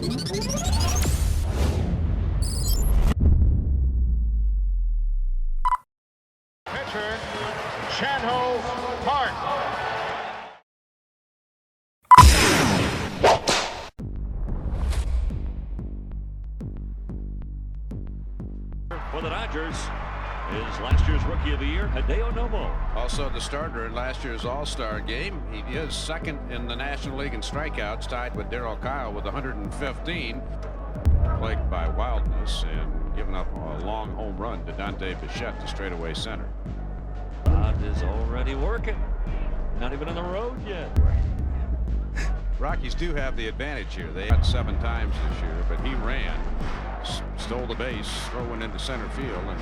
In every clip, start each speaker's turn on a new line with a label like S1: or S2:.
S1: Pitcher, Chanho Park.
S2: For the Dodgers is last year's Rookie of the Year, Hideo Nomo.
S3: Also the starter in last year's All-Star game. He is second in the National League in strikeouts, tied with Darryl Kyle with 115. Plagued by wildness and giving up a long home run to Dante Bichette to straightaway center.
S2: Bob is already working. Not even on the road yet.
S3: Rockies do have the advantage here. They had 7 times this year, but he ran, stole the base, throwing into center field, and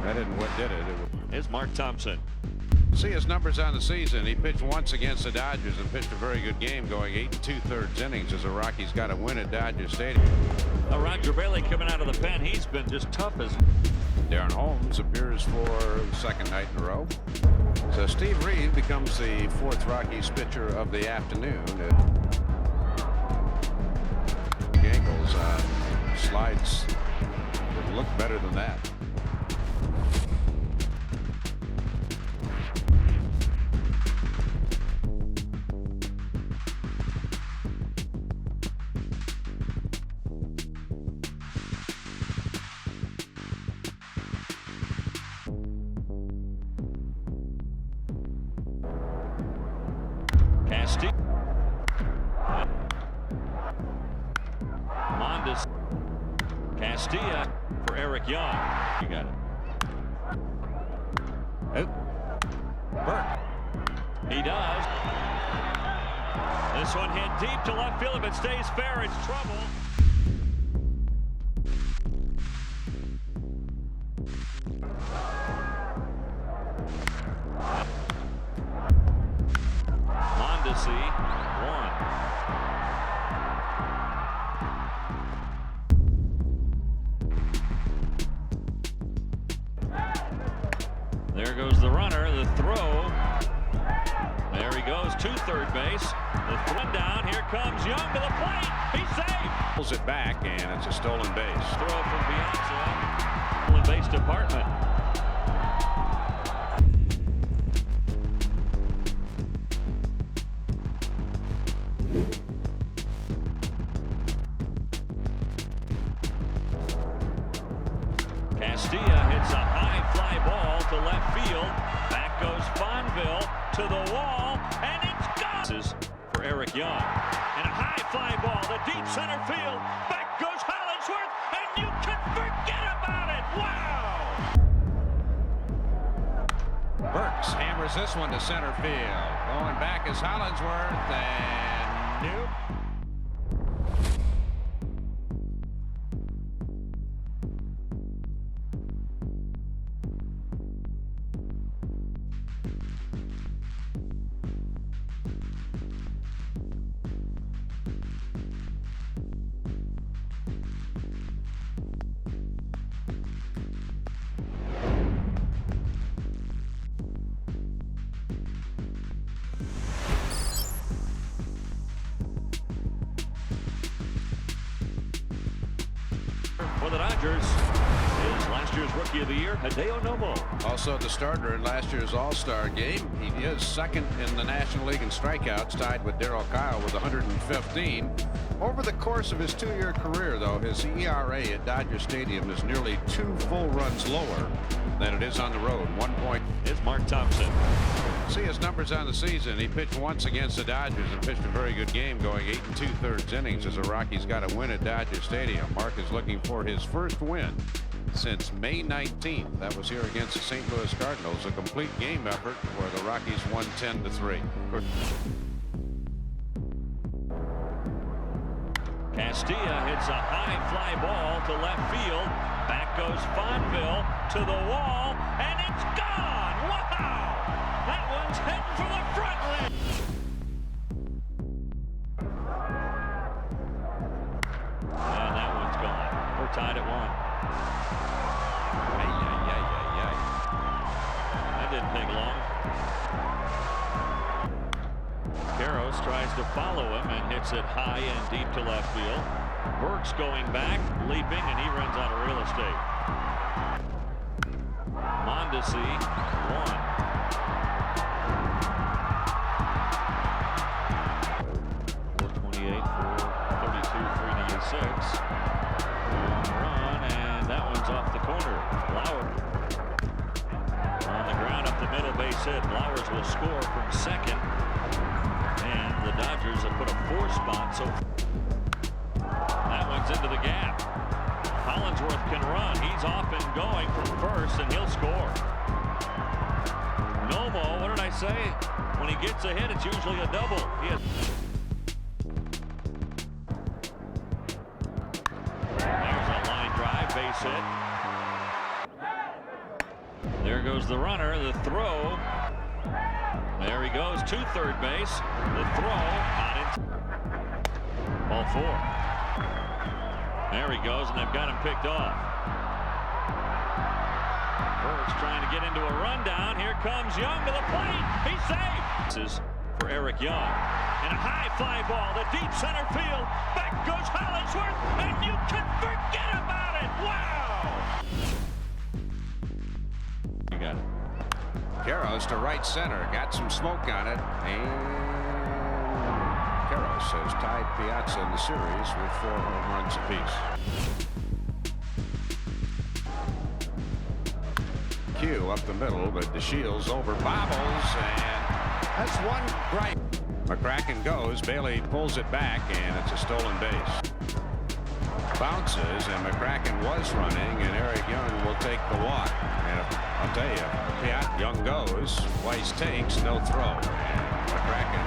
S3: that isn't what did it.
S2: Here's Mark Thompson.
S3: See his numbers on the season. He pitched once against the Dodgers and pitched a very good game, going 8 2/3 innings as the Rockies got a win at Dodger Stadium.
S2: Roger Bailey coming out of the pen. He's been just tough as.
S3: Darren Holmes appears for the second night in a row. So Steve Reed becomes the 4th Rockies pitcher of the afternoon. Angles slides would look better than that.
S2: Castilla. Mondes. Castilla for Eric Young. You got it. Burke. He does. This one hit deep to left field. If it stays fair, it's trouble. Mondesi, 1. There goes the runner, the throw. There he goes to third base. The throw down, here comes Young to the plate. He's safe.
S3: Pulls it back, and it's a stolen base.
S2: Throw from Beyonce. Stolen base department. Castilla hits a high fly ball to left field. Back goes Fonville to the wall, and it's gone. This is for Eric Young. And a high fly ball to deep center field. Back goes Hollingsworth, and you can forget about it. Wow!
S3: Burks hammers this one to center field. Going back is Hollingsworth, and nope.
S2: For the Dodgers is last year's Rookie of the Year, Hideo Nomo.
S3: Also the starter in last year's All-Star game. He is second in the National League in strikeouts, tied with Darryl Kyle with 115. Over the course of his 2-year career, though, his ERA at Dodger Stadium is nearly 2 full runs lower than it is on the road. 1 point.
S2: It's Mark Thompson.
S3: See his numbers on the season. He pitched once against the Dodgers and pitched a very good game, going 8 2/3 innings as the Rockies got a win at Dodger Stadium. Mark is looking for his first win since May 19th. That was here against the St. Louis Cardinals. A complete game effort where the Rockies won 10-3.
S2: Castilla hits a high fly ball to left field. Back goes Fonville to the wall, and it's gone. Wow! That one's heading for the front line. And that one's gone. We're tied at 1. That didn't take long. Karros tries to follow him and hits it high and deep to left field. Burks going back, leaping, and he runs out of real estate. Mondesi, 1. 428 for 32, 396. Long run, and that one's off the corner. Lauer on the ground up the middle, base hit. Flowers will score from second, and the Dodgers have put a 4 spot. So that one's into the gap. Hollingsworth can run. He's off and going from first, and he'll score. Nomo, what did I say? When he gets a hit, it's usually a double. There's a line drive, base hit. There goes the runner, the throw. There he goes to third base. The throw, not in. Ball 4. There he goes, and they've got him picked off. Burks trying to get into a rundown. Here comes Young to the plate. He's safe. This is for Eric Young. And a high fly ball to deep center field. Back goes Hollingsworth, and you can forget about it. Wow! You got it.
S3: Karros to right center, got some smoke on it, and Karros has tied Piazza in the series with 4 home runs apiece. Q up the middle, but the Shields over bobbles, and that's one right. McCracken goes, Bailey pulls it back, and it's a stolen base. Bounces, and McCracken was running, and Eric Young will take the walk. And I'll tell you, Young goes, Weiss takes, no throw. And McCracken.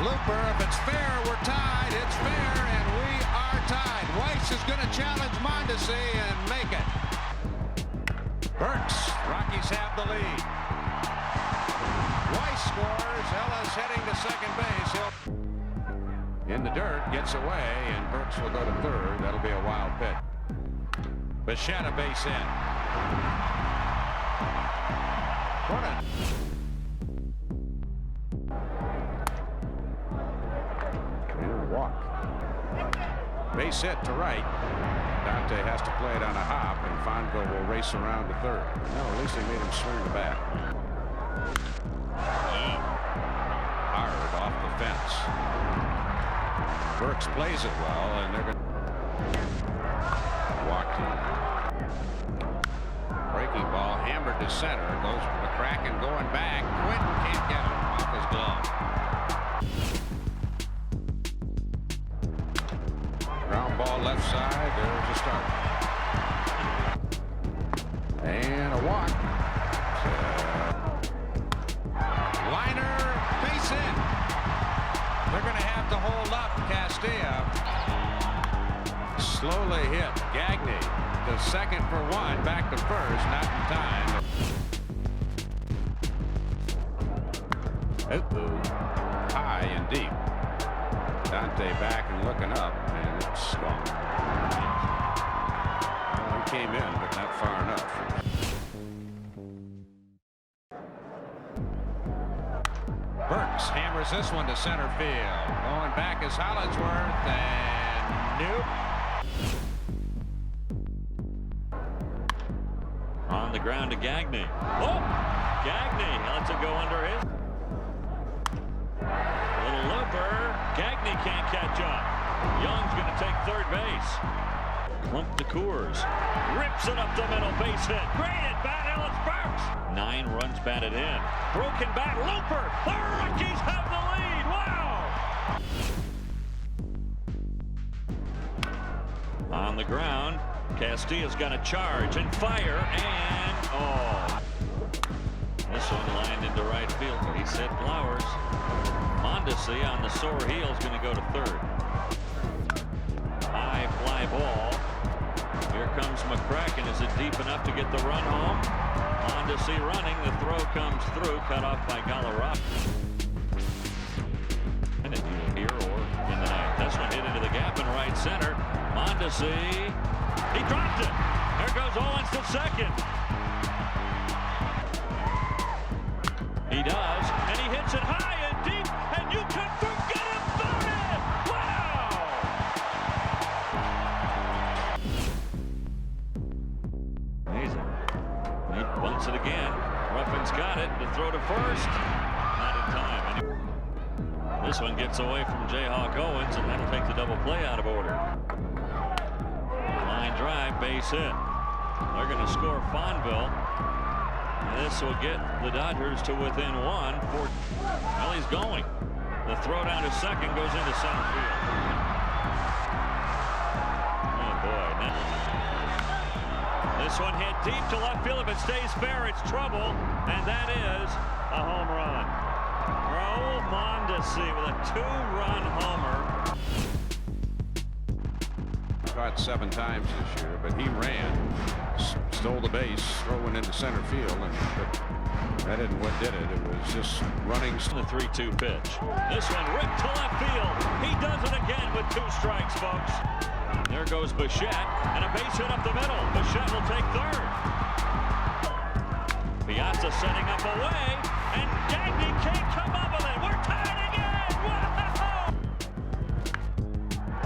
S3: Looper, if it's fair, we're tied. It's fair, and we are tied. Weiss is going to challenge Mondesi and make it. Burks, Rockies have the lead. Weiss scores, Ellis heading to second base. In the dirt, gets away, and Burks will go to third. That'll be a wild pitch. Bichette base in. What a walk. Base hit to right. Dante has to play it on a hop, and Fonville will race around to third. No, at least they made him swing the bat. Hard off the fence. Burks plays it well, and they're going to walk in. Breaking ball hammered to center. Goes McCracken going back. Quinton can't get him off his glove. Ground ball left side. There's a start. And a walk. Liner, base hit. They're going to have to hold up Castilla. Slowly hit. Gagne to second for 1. Back to first. Not in time. High and deep. Dante back and looking up, and it's gone. Well, he came in, but not far enough. Burks hammers this one to center field. Going back is Hollingsworth, and nope.
S2: On the ground to Gagne. Oh! Gagne lets it go under his. Little looper. Gagne can't catch up. Young's going to take third base. Clump to Coors. Rips it up the middle, base hit. Great at bat, Ellis Burks. 9 runs batted in. Broken bat, Looper. The Rockies have the lead. Wow. On the ground, Castilla's got to charge and fire, and oh. This one lined into right field. He's hit Flowers. Mondesi on the sore heel is going to go to third. High fly ball. Here comes McCracken. Is it deep enough to get the run home? Mondesi running. The throw comes through. Cut off by Galarraga. And it either here or in the ninth. This one hit into the gap in right center. Mondesi. He dropped it. There goes Owens to second. He does, and he hits it high. deep, and you can forget about it! Wow! Amazing. He bunts it again. Ruffin's got it to throw to first. Not in time. This one gets away from ghyyuk Owens, and that'll take the double play out of order. Line drive, base hit. They're going to score Fonville. This will get the Dodgers to within one. Well, he's going. The throw down to second goes into center field. Oh, boy. Now, this one hit deep to left field. If it stays fair, it's trouble. And that is a home run. Raul Mondesi with a two-run homer.
S3: Caught 7 times this year, but he ran, stole the base, throwing into center field, and that isn't what did it. It was just running.
S2: The 3-2 pitch. This one ripped to left field. He does it again with 2 strikes, folks. There goes Bichette, and a base hit up the middle. Bichette will take third. Piazza setting up away, and Gagny can't come up with it. We're tied again. Wow!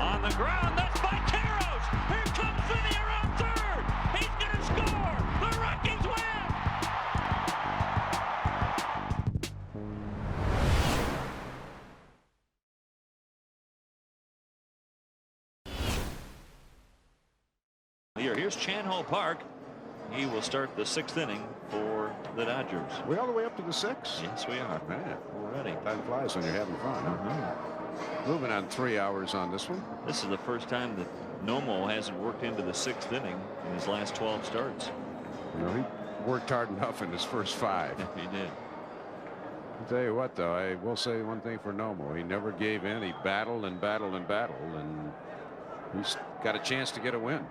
S2: On the ground, that's by Caros. Here comes Vinny around third. He's going to score. The Rockies win. Here's Chan-Ho Park. He will start the 6th inning for the Dodgers.
S3: We all the way up to the 6th?
S2: Yes, we are.
S3: Man,
S2: Already.
S3: time flies when you're having fun. Huh? Moving on 3 hours on this one.
S2: This is the first time that Nomo hasn't worked into the 6th inning in his last 12 starts.
S3: You know, he worked hard enough in his first 5.
S2: He did.
S3: I'll tell you what, though, I will say one thing for Nomo. He never gave in. He battled and battled and battled, and he's got a chance to get a win.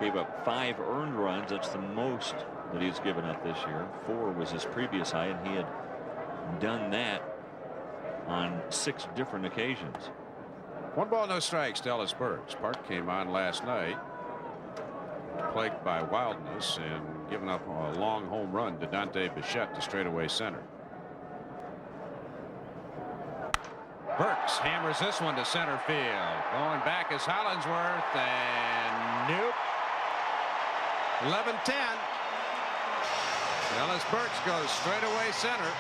S2: Gave up 5 earned runs. That's the most that he's given up this year. 4 was his previous high, and he had done that on 6 different occasions.
S3: 1 ball, no strikes to Ellis Burks. Park came on last night, plagued by wildness, and giving up a long home run to Dante Bichette to straightaway center. Burks hammers this one to center field. Going back is Hollingsworth, and nope. 11-10. Ellis Burks goes straightaway center.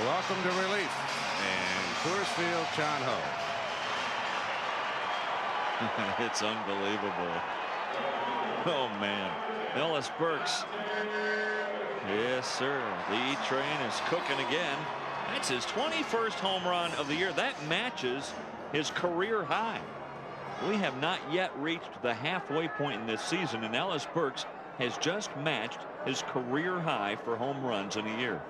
S3: Welcome to relief. And Coors Field, Chan-Ho.
S2: It's unbelievable. Oh, man. Ellis Burks. Yes, sir. The E-Train is cooking again. That's his 21st home run of the year. That matches his career high. We have not yet reached the halfway point in this season, and Ellis Burks has just matched his career high for home runs in a year.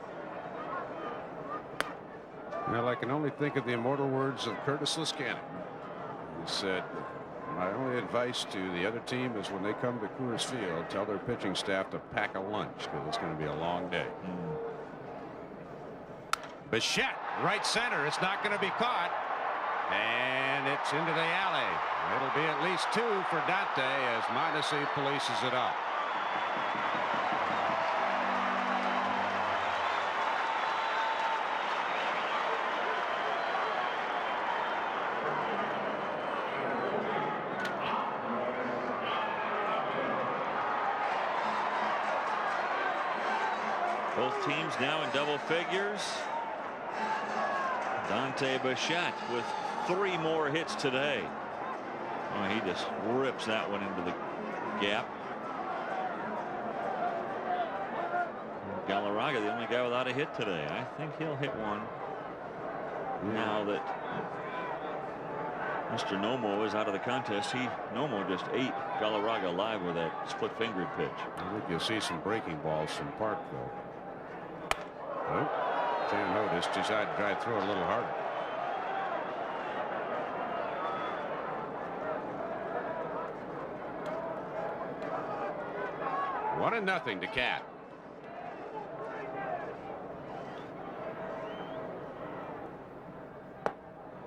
S3: Well, I can only think of the immortal words of Curtis Liskanen. He said, my only advice to the other team is when they come to Coors Field, tell their pitching staff to pack a lunch, because it's going to be a long day. Bichette, right center. It's not going to be caught. And it's into the alley. It'll be at least 2 for Dante as Mondesi polices it up.
S2: Both teams now in double figures. Dante Bichette with 3 more hits today. Oh, he just rips that one into the gap. Galarraga, the only guy without a hit today. I think he'll hit one now that Mr. Nomo is out of the contest. Nomo just ate Galarraga alive with that split-fingered pitch.
S3: I think you'll see some breaking balls from Park, though. Oh, Chan-Ho just decided to try to throw a little harder. One and nothing to Cat.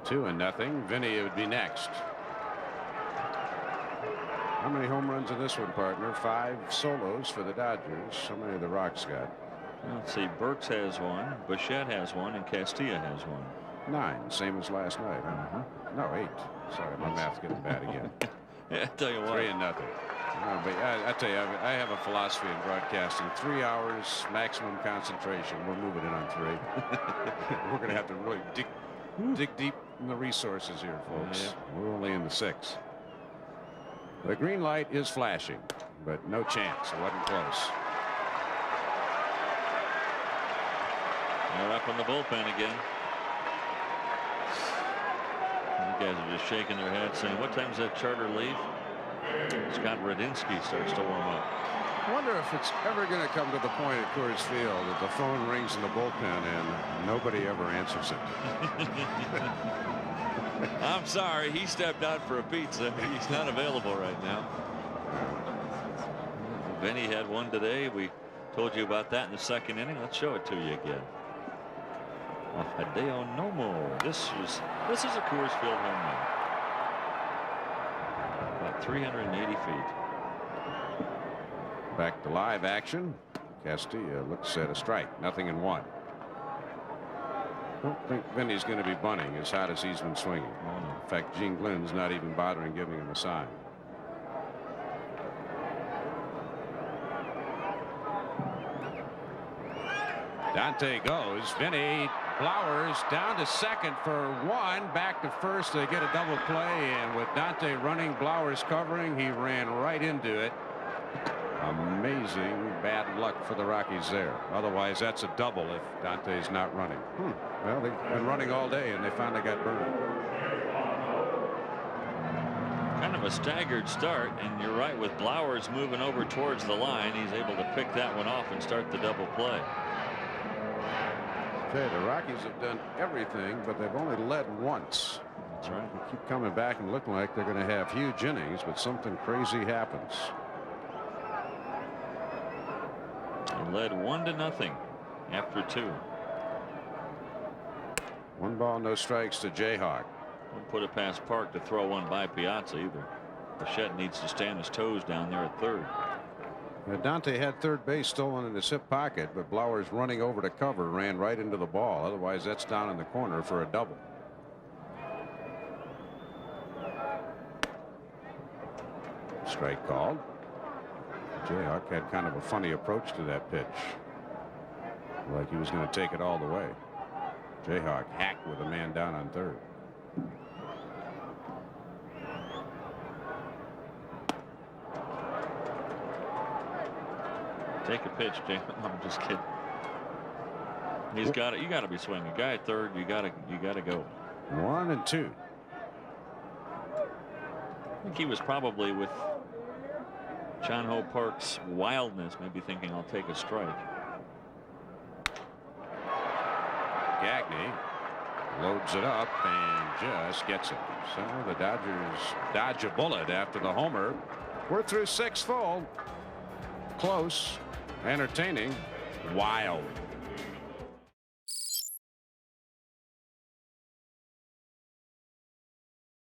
S3: Two and nothing. Vinny would be next. How many home runs in this one, partner? 5 solos for the Dodgers. How many of the Rocks got?
S2: Let's see. Burks has one, Bichette has one, and Castilla has one.
S3: 9, same as last night. No, 8. Sorry, my math's getting bad again.
S2: Yeah, I tell you what.
S3: 3-0. But I tell you, I have a philosophy in broadcasting: 3 hours maximum concentration. We're moving it on 3. We're going to have to really dig deep in the resources here, folks. Yeah. We're only in the 6. The green light is flashing, but no chance. It wasn't close.
S2: They're up in the bullpen again. You guys are just shaking their heads saying, what time does that charter leave? Scott Radinsky starts to warm up.
S3: I wonder if it's ever going to come to the point at Coors Field that the phone rings in the bullpen and nobody ever answers it.
S2: I'm sorry, he stepped out for a pizza. He's not available right now. Benny had one today. We told you about that in the 2nd inning. Let's show it to you again. Hideo Nomo. This is a Coors Field home run. About 380 feet.
S3: Back to live action. Castilla looks at a strike. 0-1. Don't think Vinny's going to be bunting as hot as he's been swinging. In fact, Gene Glenn's not even bothering giving him a sign. Dante goes. Vinny Flowers down to second for 1. Back to first. They get a double play, and with Dante running, Flowers covering, he ran right into it. Amazing bad luck for the Rockies there. Otherwise, that's a double if Dante's not running. Well, they've been running all day, and they finally got burned.
S2: Kind of a staggered start, and you're right, with Flowers moving over towards the line, he's able to pick that one off and start the double play.
S3: Okay, the Rockies have done everything, but they've only led once.
S2: That's right.
S3: They keep coming back and looking like they're going to have huge innings, but something crazy happens.
S2: They led 1-0 after 2.
S3: 1 ball, no strikes to ghhyuk.
S2: Won't put it past Park to throw one by Piazza either. Bichette needs to stand his toes down there at 3rd.
S3: Now, Dante had 3rd base stolen in his hip pocket, but Flowers running over to cover ran right into the ball. Otherwise, that's down in the corner for a double. Strike called. ghhyuk had kind of a funny approach to that pitch, like he was going to take it all the way. ghhyuk hacked with a man down on 3rd.
S2: Take a pitch, Jim. I'm just kidding. He's got it. You got to be swinging. Guy at 3rd. You got to go.
S3: 1-2.
S2: I think he was probably with John Ho Park's wildness, maybe thinking I'll take a strike.
S3: Gagne loads it up and just gets it. So the Dodgers dodge a bullet after the homer. We're through 6 full. Close, entertaining, wild.